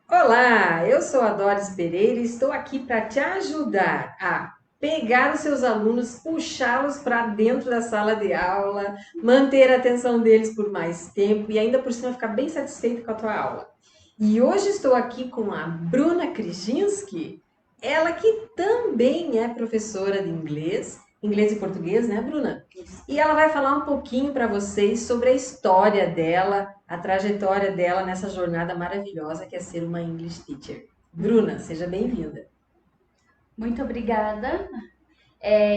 Olá, eu sou a Doris Pereira e estou aqui para te ajudar a pegar os seus alunos, puxá-los para dentro da sala de aula, manter a atenção deles por mais tempo e ainda por cima ficar bem satisfeito com a tua aula. E hoje estou aqui com a Bruna Krajinski, ela que também é professora de inglês e português, né, Bruna? E ela vai falar um pouquinho para vocês sobre a história dela, a trajetória dela nessa jornada maravilhosa que é ser uma English teacher. Bruna, seja bem-vinda. Muito obrigada.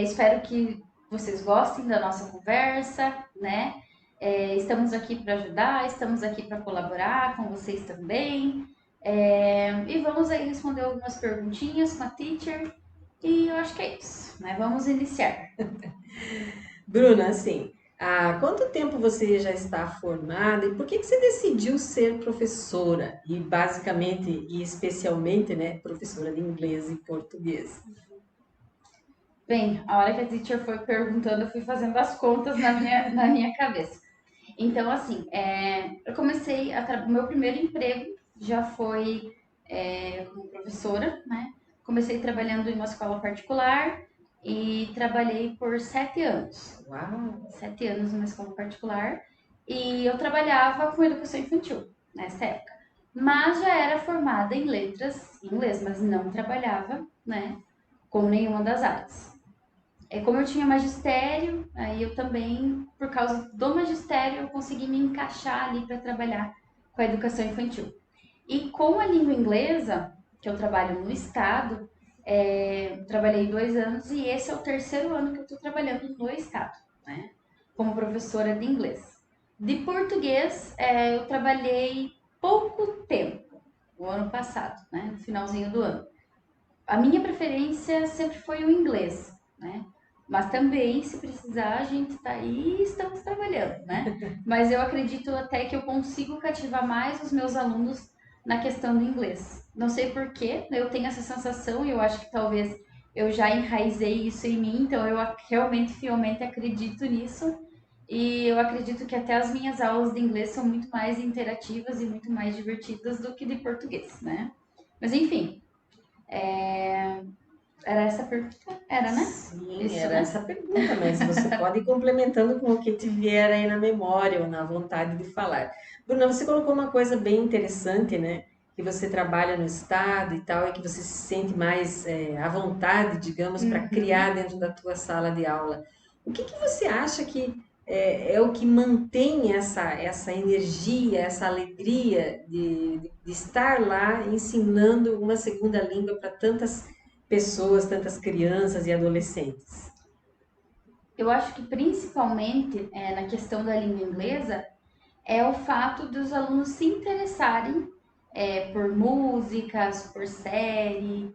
Espero que vocês gostem da nossa conversa, né? Estamos aqui para ajudar, estamos aqui para colaborar com vocês também. E vamos aí responder algumas perguntinhas com a teacher. E eu acho que é isso, né? Vamos iniciar. Bruna, assim, há quanto tempo você já está formada e por que você decidiu ser professora? E basicamente e especialmente, né, professora de inglês e português. Bem, a hora que a teacher foi perguntando, eu fui fazendo as contas na minha cabeça. Então, assim, eu comecei o meu primeiro emprego já foi como professora, né? Comecei trabalhando em uma escola particular e trabalhei por 7 anos. Uau! 7 anos numa escola particular. E eu trabalhava com educação infantil nessa época. Mas já era formada em letras em inglês, mas não trabalhava, né, com nenhuma das áreas. Como eu tinha magistério, aí eu também, por causa do magistério, eu consegui me encaixar ali para trabalhar com a educação infantil. E com a língua inglesa, que eu trabalho no estado, trabalhei 2 anos e esse é o terceiro ano que eu estou trabalhando no estado, né? Como professora de inglês. De português, eu trabalhei pouco tempo, o ano passado, né? No finalzinho do ano. A minha preferência sempre foi o inglês, né? Mas também, se precisar, a gente está aí e estamos trabalhando, né? Mas eu acredito até que eu consigo cativar mais os meus alunos na questão do inglês. Não sei porquê, eu tenho essa sensação e eu acho que talvez eu já enraizei isso em mim, então eu realmente, fielmente acredito nisso. E eu acredito que até as minhas aulas de inglês são muito mais interativas e muito mais divertidas do que de português, né? Mas enfim, era essa a pergunta? Era, né? Sim, Isso, era né? essa a pergunta, mas você pode ir complementando com o que te vier aí na memória ou na vontade de falar. Bruna, você colocou uma coisa bem interessante, né? Que você trabalha no estado e tal, e que você se sente mais à vontade, digamos, para criar Uhum. dentro da tua sala de aula. O que que você acha que é o que mantém essa energia, essa alegria de estar lá ensinando uma segunda língua para tantas pessoas, tantas crianças e adolescentes? Eu acho que principalmente na questão da língua inglesa é o fato dos alunos se interessarem por músicas, por séries,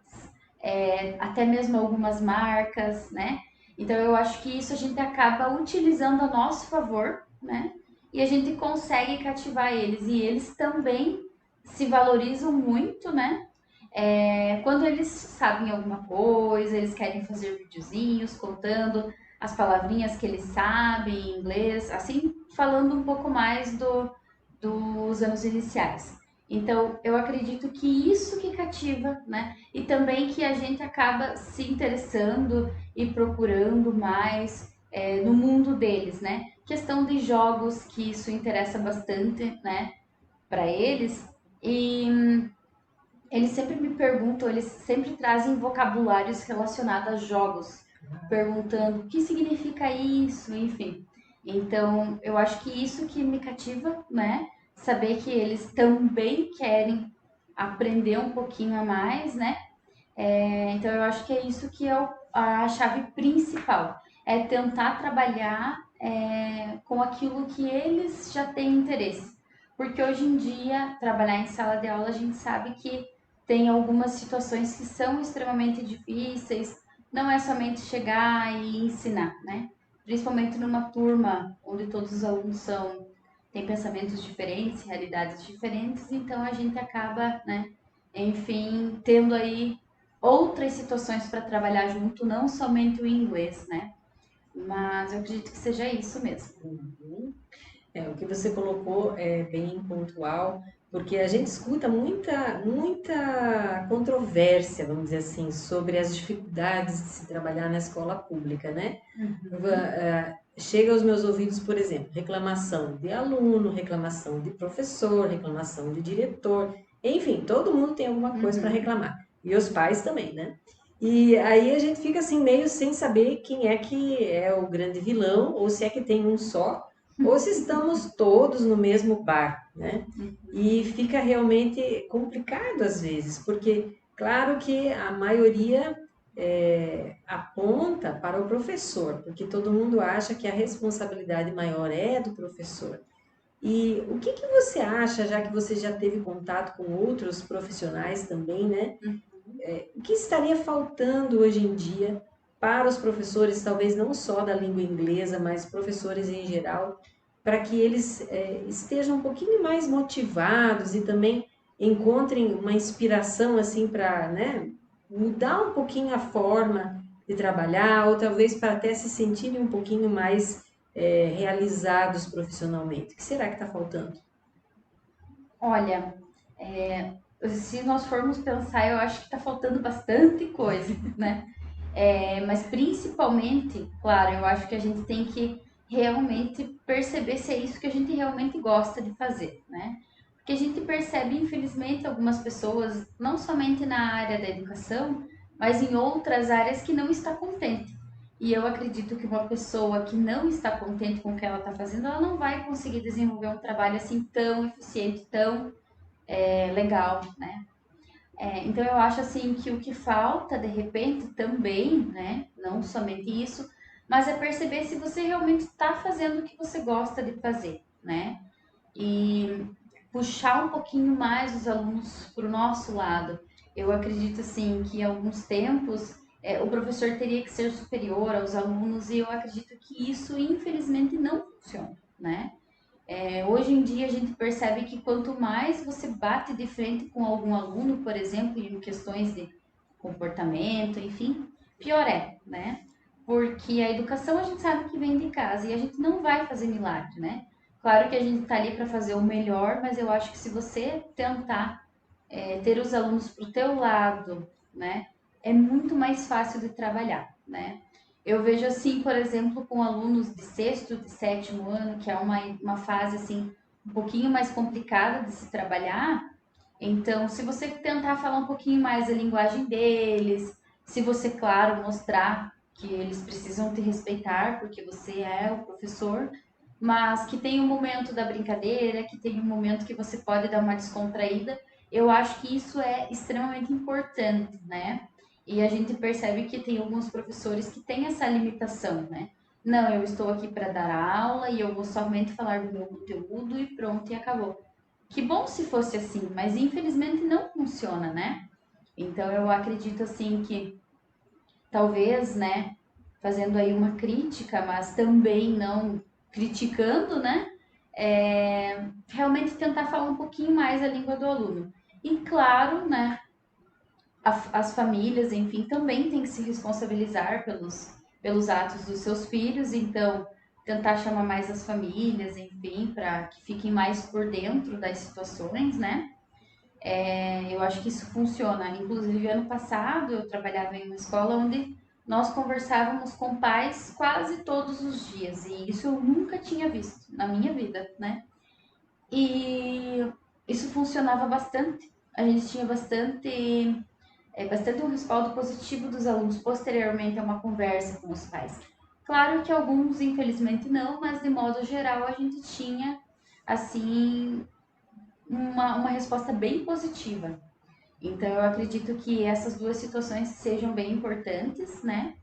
até mesmo algumas marcas, né? Então eu acho que isso a gente acaba utilizando a nosso favor, né? E a gente consegue cativar eles. E eles também se valorizam muito, né? Quando eles sabem alguma coisa, eles querem fazer videozinhos contando as palavrinhas que eles sabem em inglês, assim, falando um pouco mais dos anos iniciais. Então, eu acredito que isso que cativa, né? E também que a gente acaba se interessando e procurando mais no mundo deles, né? Questão de jogos, que isso interessa bastante, né, para eles. E eles sempre me perguntam, eles sempre trazem vocabulários relacionados a jogos, perguntando o que significa isso, enfim. Então, eu acho que isso que me cativa, né? Saber que eles também querem aprender um pouquinho a mais, né? Então, eu acho que é isso que é a chave principal. É tentar trabalhar com aquilo que eles já têm interesse. Porque hoje em dia, trabalhar em sala de aula, a gente sabe que tem algumas situações que são extremamente difíceis. Não é somente chegar e ensinar, né? Principalmente numa turma onde todos os alunos têm pensamentos diferentes, realidades diferentes, então a gente acaba, né, enfim, tendo aí outras situações para trabalhar junto, não somente o inglês, né? Mas eu acredito que seja isso mesmo. Uhum. O que você colocou é bem pontual, porque a gente escuta muita controvérsia, vamos dizer assim, sobre as dificuldades de se trabalhar na escola pública, né? Uhum, Chega aos meus ouvidos, por exemplo, reclamação de aluno, reclamação de professor, reclamação de diretor, enfim, todo mundo tem alguma coisa para uhum. reclamar. E os pais também, né? E aí a gente fica assim meio sem saber quem é que é o grande vilão, ou se é que tem um só, ou se estamos todos no mesmo barco, né? E fica realmente complicado às vezes, porque claro que a maioria aponta para o professor, porque todo mundo acha que a responsabilidade maior é do professor. E o que que você acha, já que você já teve contato com outros profissionais também, né? O que estaria faltando hoje em dia para os professores, talvez não só da língua inglesa, mas professores em geral, para que eles estejam um pouquinho mais motivados e também encontrem uma inspiração assim para, né, mudar um pouquinho a forma de trabalhar, ou talvez para até se sentirem um pouquinho mais realizados profissionalmente. O que será que está faltando? Olha, se nós formos pensar, eu acho que está faltando bastante coisa, né? Mas principalmente, claro, eu acho que a gente tem que realmente perceber se é isso que a gente realmente gosta de fazer, né? Porque a gente percebe, infelizmente, algumas pessoas, não somente na área da educação, mas em outras áreas que não está contente. E eu acredito que uma pessoa que não está contente com o que ela está fazendo, ela não vai conseguir desenvolver um trabalho assim tão eficiente, tão legal, né? Então eu acho assim que o que falta de repente também, né? Não somente isso, mas é perceber se você realmente está fazendo o que você gosta de fazer, né? E puxar um pouquinho mais os alunos para o nosso lado. Eu acredito assim que em alguns tempos o professor teria que ser superior aos alunos e eu acredito que isso infelizmente não funciona, né? Hoje em dia a gente percebe que quanto mais você bate de frente com algum aluno, por exemplo, em questões de comportamento, enfim, pior é, né? Porque a educação a gente sabe que vem de casa e a gente não vai fazer milagre, né? Claro que a gente está ali para fazer o melhor, mas eu acho que se você tentar ter os alunos para o teu lado, né, é muito mais fácil de trabalhar, né? Eu vejo assim, por exemplo, com alunos de sexto, de sétimo ano, que é uma fase assim um pouquinho mais complicada de se trabalhar. Então, se você tentar falar um pouquinho mais a linguagem deles, se você, claro, mostrar que eles precisam te respeitar porque você é o professor, mas que tem um momento da brincadeira, que tem um momento que você pode dar uma descontraída, eu acho que isso é extremamente importante, né? E a gente percebe que tem alguns professores que têm essa limitação, né? Não, eu estou aqui para dar aula e eu vou somente falar do meu conteúdo e pronto, e acabou. Que bom se fosse assim, mas infelizmente não funciona, né? Então eu acredito assim que talvez, né, fazendo aí uma crítica, mas também não criticando, né? Realmente tentar falar um pouquinho mais a língua do aluno. E claro, né, as famílias, enfim, também têm que se responsabilizar pelos atos dos seus filhos, então tentar chamar mais as famílias, enfim, para que fiquem mais por dentro das situações, né? Eu acho que isso funciona. Inclusive, ano passado eu trabalhava em uma escola onde nós conversávamos com pais quase todos os dias, e isso eu nunca tinha visto na minha vida, né? E isso funcionava bastante. A gente tinha bastante um respaldo positivo dos alunos posteriormente a uma conversa com os pais. Claro que alguns, infelizmente, não, mas de modo geral a gente tinha, assim, uma resposta bem positiva. Então, eu acredito que essas duas situações sejam bem importantes, né?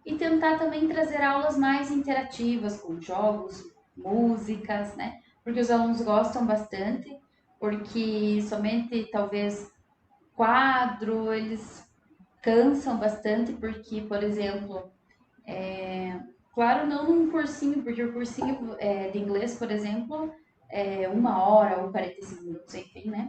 E tentar também trazer aulas mais interativas, com jogos, músicas, né? Porque os alunos gostam bastante, porque somente talvez quadro, eles cansam bastante, porque, por exemplo, claro, não num cursinho, porque o cursinho de inglês, por exemplo, é 1 hora ou 45 minutos, enfim, né?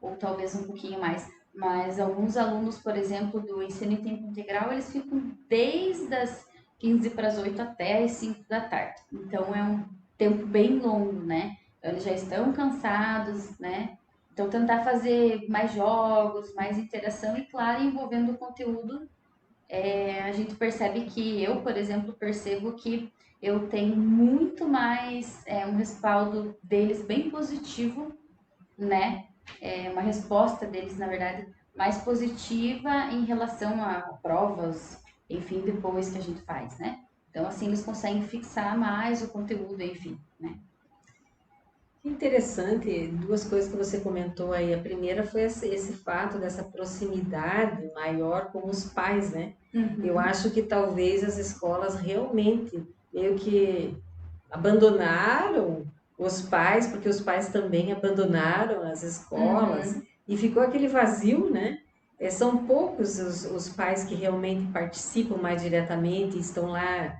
Ou talvez um pouquinho mais. Mas alguns alunos, por exemplo, do ensino em tempo integral, eles ficam desde as 15 para as 8 até as 5 da tarde. Então é um tempo bem longo, né? Então, eles já estão cansados, né? Então, tentar fazer mais jogos, mais interação e, claro, envolvendo o conteúdo. A gente percebe que eu, por exemplo, percebo que eu tenho muito mais um respaldo deles bem positivo, né? Uma resposta deles, na verdade, mais positiva em relação a provas, enfim, depois que a gente faz, né? Então, assim, eles conseguem fixar mais o conteúdo, enfim, né? Interessante, duas coisas que você comentou aí. A primeira foi esse fato dessa proximidade maior com os pais, né? Eu Uhum, acho que talvez as escolas realmente meio que abandonaram os pais, porque os pais também abandonaram as escolas uhum, e ficou aquele vazio, né? São poucos os pais que realmente participam mais diretamente, estão lá,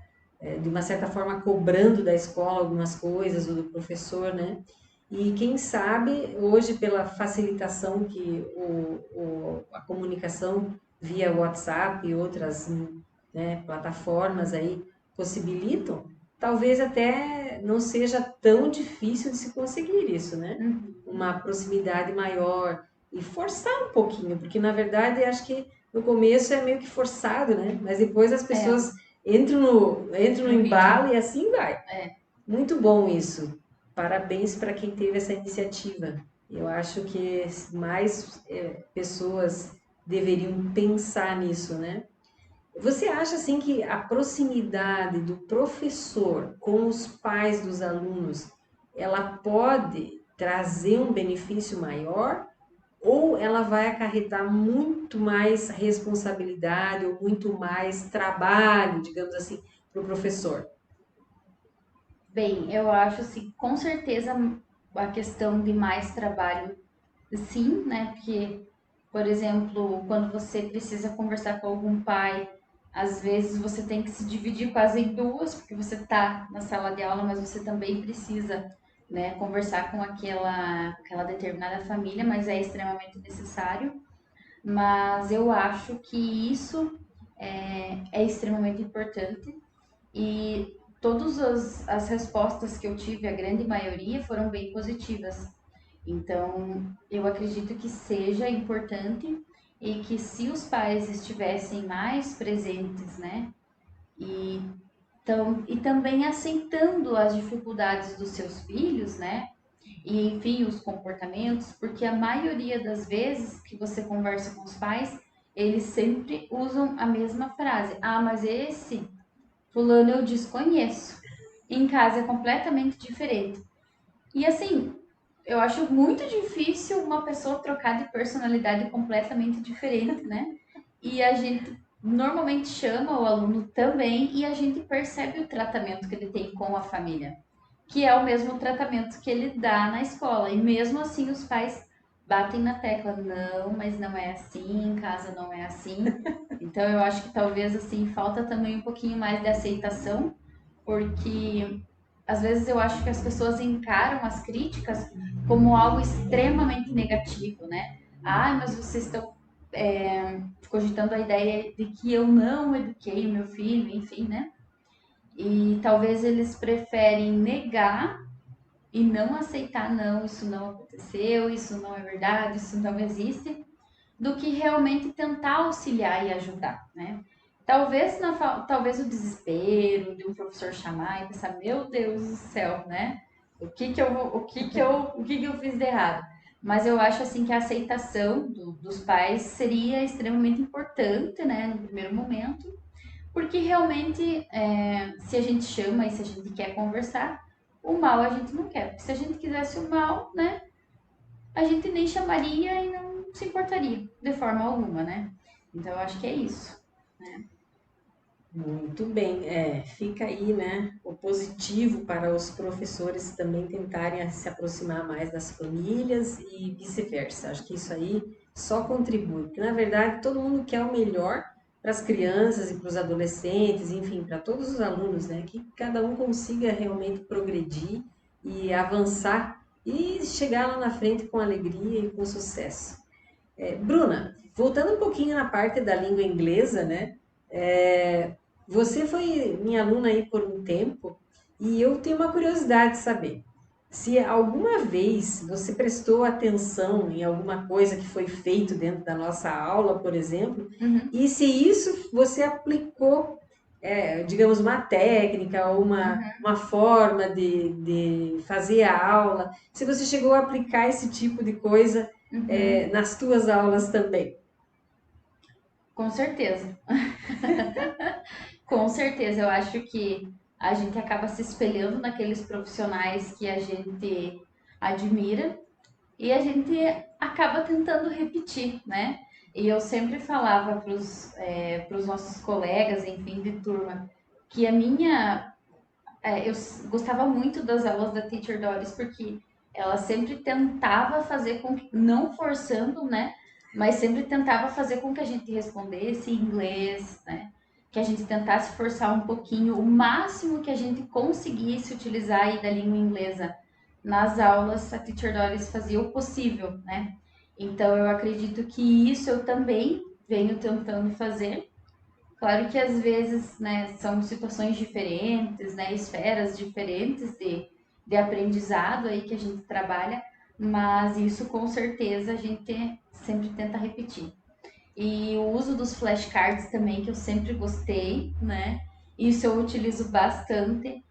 de uma certa forma, cobrando da escola algumas coisas, ou do professor, né? E quem sabe, hoje, pela facilitação que a comunicação via WhatsApp e outras, né, plataformas aí possibilitam, talvez até não seja tão difícil de se conseguir isso, né? uhum. Uma proximidade maior e forçar um pouquinho, porque na verdade acho que no começo é meio que forçado, né? Mas depois as É, pessoas entram no no ritmo. embalo e assim vai. É. Muito bom isso. Parabéns para quem teve essa iniciativa. Eu acho que mais pessoas deveriam pensar nisso, né? Você acha assim que a proximidade do professor com os pais dos alunos, ela pode trazer um benefício maior ou ela vai acarretar muito mais responsabilidade ou muito mais trabalho, digamos assim, para o professor? Bem, eu acho assim, com certeza a questão de mais trabalho, sim, né? Porque, por exemplo, quando você precisa conversar com algum pai, às vezes você tem que se dividir quase em duas, porque você está na sala de aula, mas você também precisa, né, conversar com aquela determinada família, mas é extremamente necessário. Mas eu acho que isso é extremamente importante e todas as respostas que eu tive, a grande maioria, foram bem positivas. Então, eu acredito que seja importante e que se os pais estivessem mais presentes, né, e, e também aceitando as dificuldades dos seus filhos, né, e enfim, os comportamentos, porque a maioria das vezes que você conversa com os pais, eles sempre usam a mesma frase: ah, mas esse fulano eu desconheço. Em casa é completamente diferente. E assim, eu acho muito difícil uma pessoa trocar de personalidade completamente diferente, né? E a gente normalmente chama o aluno também e a gente percebe o tratamento que ele tem com a família, que é o mesmo tratamento que ele dá na escola. E mesmo assim os pais batem na tecla, não, mas não é assim, em casa não é assim. Então eu acho que talvez assim falta também um pouquinho mais de aceitação, porque às vezes eu acho que as pessoas encaram as críticas como algo extremamente negativo, né? Ah, mas vocês estão cogitando a ideia de que eu não eduquei o meu filho, enfim, né? E talvez eles preferem negar e não aceitar, não, isso não aconteceu, isso não é verdade, isso não existe, do que realmente tentar auxiliar e ajudar, né? Talvez o desespero de um professor chamar e pensar, meu Deus do céu, né? O que que eu fiz de errado? Mas eu acho assim que a aceitação dos pais seria extremamente importante, né, no primeiro momento, porque realmente, se a gente chama e se a gente quer conversar, o mal a gente não quer. Porque se a gente quisesse o mal, né, a gente nem chamaria e não se importaria de forma alguma, né? Então eu acho que é isso. Muito bem, fica aí, né, o positivo para os professores também tentarem se aproximar mais das famílias e vice-versa. Acho que isso aí só contribui, porque na verdade todo mundo quer o melhor para as crianças e para os adolescentes, enfim, para todos os alunos, né, que cada um consiga realmente progredir e avançar e chegar lá na frente com alegria e com sucesso. Bruna, voltando um pouquinho na parte da língua inglesa, né? Você foi minha aluna aí por um tempo e eu tenho uma curiosidade de saber. se alguma vez você prestou atenção em alguma coisa que foi feito dentro da nossa aula, por exemplo, Uhum, e se isso você aplicou, digamos, uma técnica ou uma forma de fazer a aula, se você chegou a aplicar esse tipo de coisa, uhum, nas tuas aulas também. com certeza. Com certeza, eu acho que a gente acaba se espelhando naqueles profissionais que a gente admira e a gente acaba tentando repetir, né? E eu sempre falava para os nossos colegas, enfim, de turma, que eu gostava muito das aulas da Teacher Doris, porque ela sempre tentava fazer com que, não forçando, né? Mas sempre tentava fazer com que a gente respondesse em inglês, né? Que a gente tentasse forçar um pouquinho, o máximo que a gente conseguisse utilizar aí da língua inglesa nas aulas, a Teacher Doris fazia o possível, né? Então eu acredito que isso eu também venho tentando fazer. Claro que às vezes, né, são situações diferentes, né, esferas diferentes de aprendizado aí que a gente trabalha, mas isso com certeza a gente sempre tenta repetir. E o uso dos flashcards também, que eu sempre gostei, né? Isso eu utilizo bastante.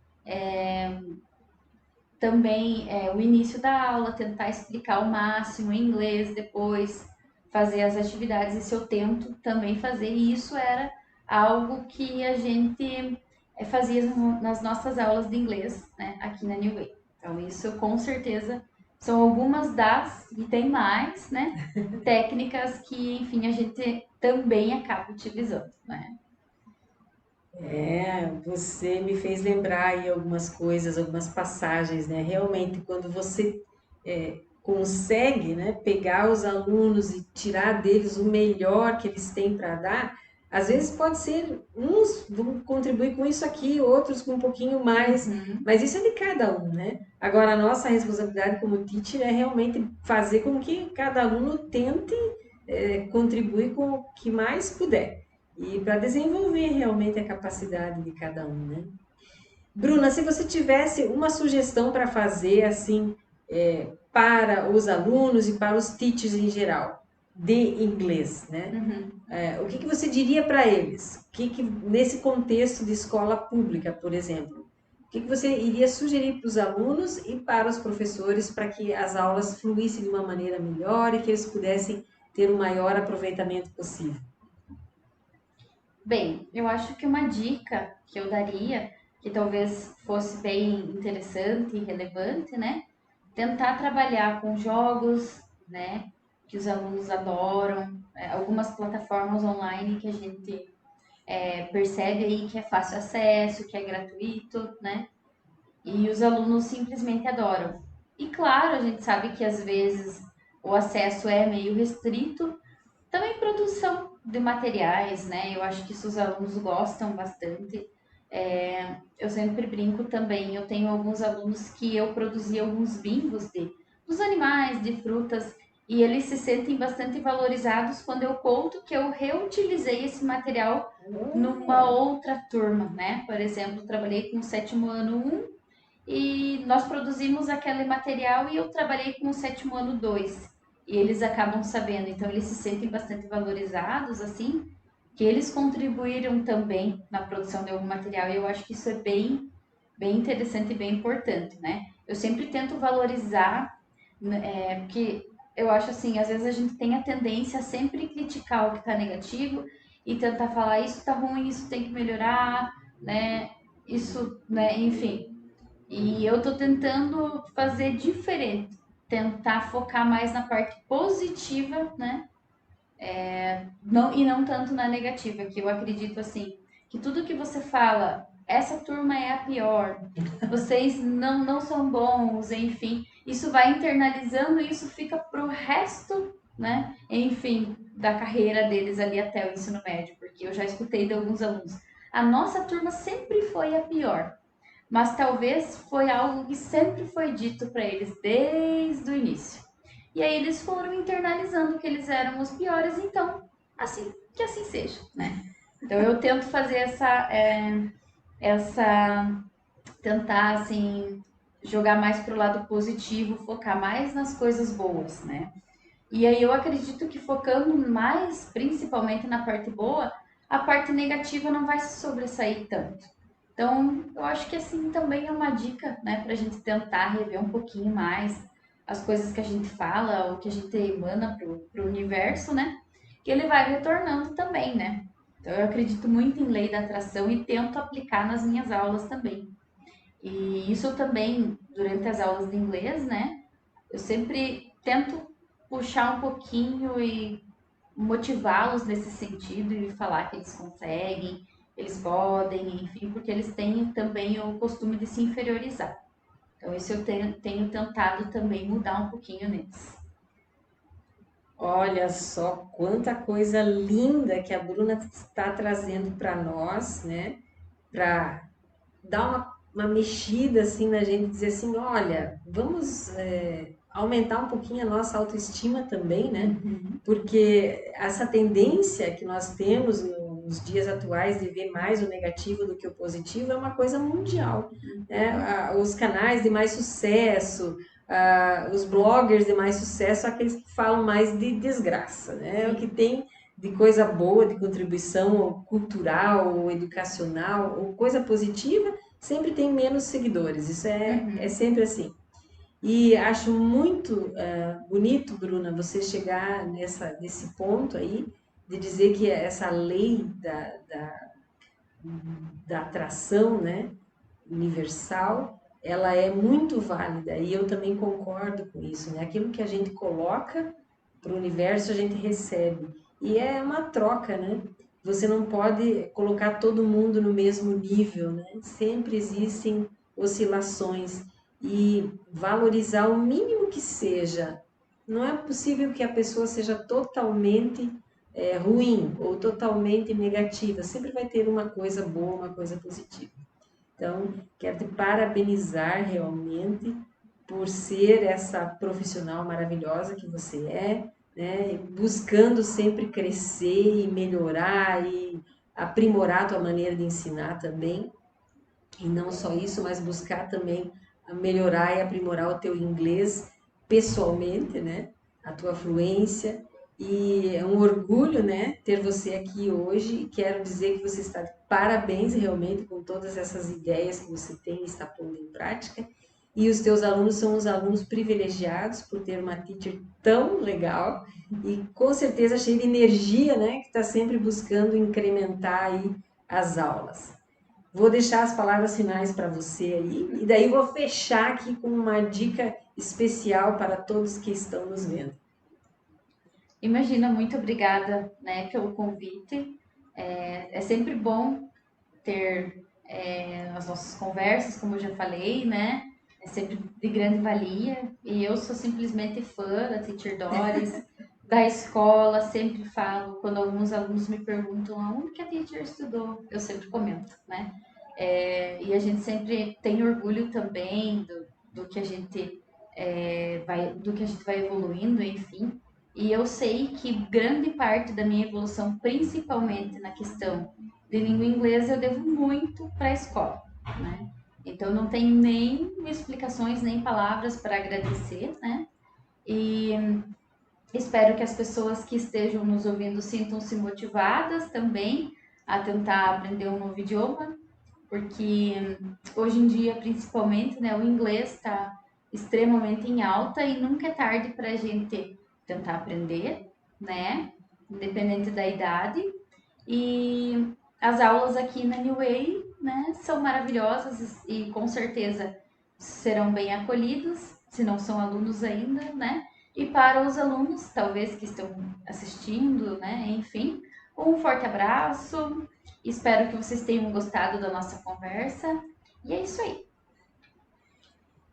Também o início da aula, tentar explicar o máximo em inglês, depois fazer as atividades, isso eu tento também fazer, e isso era algo que a gente fazia nas nossas aulas de inglês, né, aqui na New Way. Então, isso com certeza são algumas das, e tem mais, né, técnicas que, enfim, a gente também acaba utilizando, né? Você me fez lembrar aí algumas coisas, algumas passagens, né? Realmente, quando você consegue, né, pegar os alunos e tirar deles o melhor que eles têm para dar, às vezes pode ser, uns vão contribuir com isso aqui, outros com um pouquinho mais, Uhum. mas isso é de cada um, né? Agora, a nossa responsabilidade como teacher é realmente fazer com que cada aluno tente, contribuir com o que mais puder. E para desenvolver realmente a capacidade de cada um, né? Bruna, se você tivesse uma sugestão para fazer, assim, para os alunos e para os teachers em geral, de inglês, né? Uhum. O que que você diria para eles? Nesse contexto de escola pública, por exemplo, o que que você iria sugerir para os alunos e para os professores para que as aulas fluíssem de uma maneira melhor e que eles pudessem ter o maior aproveitamento possível? Bem, eu acho que uma dica que eu daria, que talvez fosse bem interessante e relevante, né? Tentar trabalhar com jogos, né? Que os alunos adoram, algumas plataformas online que a gente percebe aí que é fácil acesso, que é gratuito, né? E os alunos simplesmente adoram. E claro, a gente sabe que às vezes o acesso é meio restrito, também produção de materiais, né? Eu acho que isso os alunos gostam bastante. Eu sempre brinco também, eu tenho alguns alunos que eu produzi alguns bingos dos animais, de frutas, e eles se sentem bastante valorizados quando eu conto que eu reutilizei esse material numa outra turma, né? Por exemplo, trabalhei com o sétimo ano um e nós produzimos aquele material e eu trabalhei com o sétimo ano 2 e eles acabam sabendo, então eles se sentem bastante valorizados, assim, que eles contribuíram também na produção de algum material, e eu acho que isso é bem interessante e bem importante, né? Eu sempre tento valorizar, né, porque eu acho assim, às vezes a gente tem a tendência a sempre criticar o que está negativo e tentar falar isso está ruim, isso tem que melhorar, né? Isso, né? Enfim, e eu tô tentando fazer diferente, tentar focar mais na parte positiva, né? Não, e não tanto na negativa, que eu acredito assim, que tudo que você fala, essa turma é a pior, vocês não são bons, enfim, isso vai internalizando e isso fica pro resto, né? Enfim, da carreira deles ali até o ensino médio, porque eu já escutei de alguns alunos. A nossa turma sempre foi a pior, mas talvez foi algo que sempre foi dito para eles desde o início. E aí eles foram internalizando que eles eram os piores, então assim que assim seja, né? Então eu tento fazer essa tentar assim jogar mais para o lado positivo, focar mais nas coisas boas, né? E aí eu acredito que focando mais, principalmente na parte boa, a parte negativa não vai se sobressair tanto. Então, eu acho que assim também é uma dica, né, para a gente tentar rever um pouquinho mais as coisas que a gente fala, o que a gente emana pro universo, né? Que ele vai retornando também, né? Então, eu acredito muito em lei da atração e tento aplicar nas minhas aulas também. E isso também, durante as aulas de inglês, né? Eu sempre tento puxar um pouquinho e motivá-los nesse sentido e falar que eles conseguem, eles podem, enfim, porque eles têm também o costume de se inferiorizar. Então, isso eu tenho tentado também mudar um pouquinho neles. Olha só quanta coisa linda que a Bruna está trazendo para nós, né? Para dar uma mexida assim na gente, dizer assim, olha, vamos aumentar um pouquinho a nossa autoestima também, né? Porque essa tendência que nós temos nos dias atuais de ver mais o negativo do que o positivo é uma coisa mundial, né? Os canais de mais sucesso, os bloggers de mais sucesso, são aqueles que falam mais de desgraça, né? O que tem de coisa boa, de contribuição ou cultural, ou educacional, ou coisa positiva, sempre tem menos seguidores. Isso é sempre assim. E acho muito bonito, Bruna, você chegar nesse ponto aí, de dizer que essa lei da atração, né, universal, ela é muito válida. E eu também concordo com isso, né? Aquilo que a gente coloca para o universo, a gente recebe. E é uma troca, né? Você não pode colocar todo mundo no mesmo nível, né? Sempre existem oscilações e valorizar o mínimo que seja. Não é possível que a pessoa seja totalmente ruim ou totalmente negativa. Sempre vai ter uma coisa boa, uma coisa positiva. Então, quero te parabenizar realmente por ser essa profissional maravilhosa que você é, né? Buscando sempre crescer e melhorar e aprimorar a tua maneira de ensinar também. E não só isso, mas buscar também melhorar e aprimorar o teu inglês pessoalmente, né? A tua fluência. E é um orgulho, né, ter você aqui hoje. Quero dizer que você está de parabéns realmente com todas essas ideias que você tem e está pondo em prática. E os teus alunos são os alunos privilegiados por ter uma teacher tão legal e com certeza cheia de energia, né, que está sempre buscando incrementar aí as aulas. Vou deixar as palavras finais para você aí, e daí vou fechar aqui com uma dica especial para todos que estão nos vendo. Imagina, muito obrigada, né, pelo convite. É sempre bom ter as nossas conversas, como eu já falei, né? É sempre de grande valia. E eu sou simplesmente fã da Teacher Doris, da escola. Sempre falo, quando alguns alunos me perguntam aonde que a Teacher estudou, eu sempre comento, né? E a gente sempre tem orgulho também do que a gente do que a gente vai evoluindo, enfim. E eu sei que grande parte da minha evolução, principalmente na questão de língua inglesa, eu devo muito para a escola, né? Então não tenho nem explicações, nem palavras para agradecer, né? E espero que as pessoas que estejam nos ouvindo sintam-se motivadas também a tentar aprender um novo idioma, porque hoje em dia, principalmente, né, o inglês está extremamente em alta e nunca é tarde para a gente tentar aprender, né, independente da idade. E as aulas aqui na New Way, né, são maravilhosas e com certeza serão bem acolhidos, se não são alunos ainda, né? E para os alunos, talvez que estão assistindo, né, enfim, um forte abraço. Espero que vocês tenham gostado da nossa conversa. E é isso aí.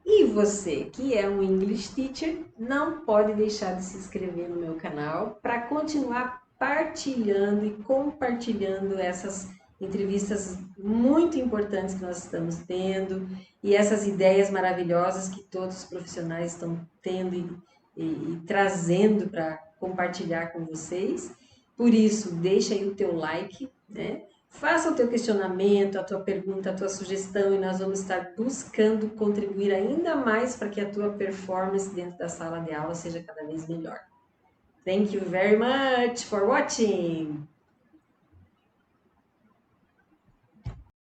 E você, que é um English Teacher, não pode deixar de se inscrever no meu canal para continuar partilhando e compartilhando essas entrevistas muito importantes que nós estamos tendo e essas ideias maravilhosas que todos os profissionais estão tendo e trazendo para compartilhar com vocês. Por isso, deixa aí o teu like, né? Faça o teu questionamento, a tua pergunta, a tua sugestão e nós vamos estar buscando contribuir ainda mais para que a tua performance dentro da sala de aula seja cada vez melhor. Thank you very much for watching!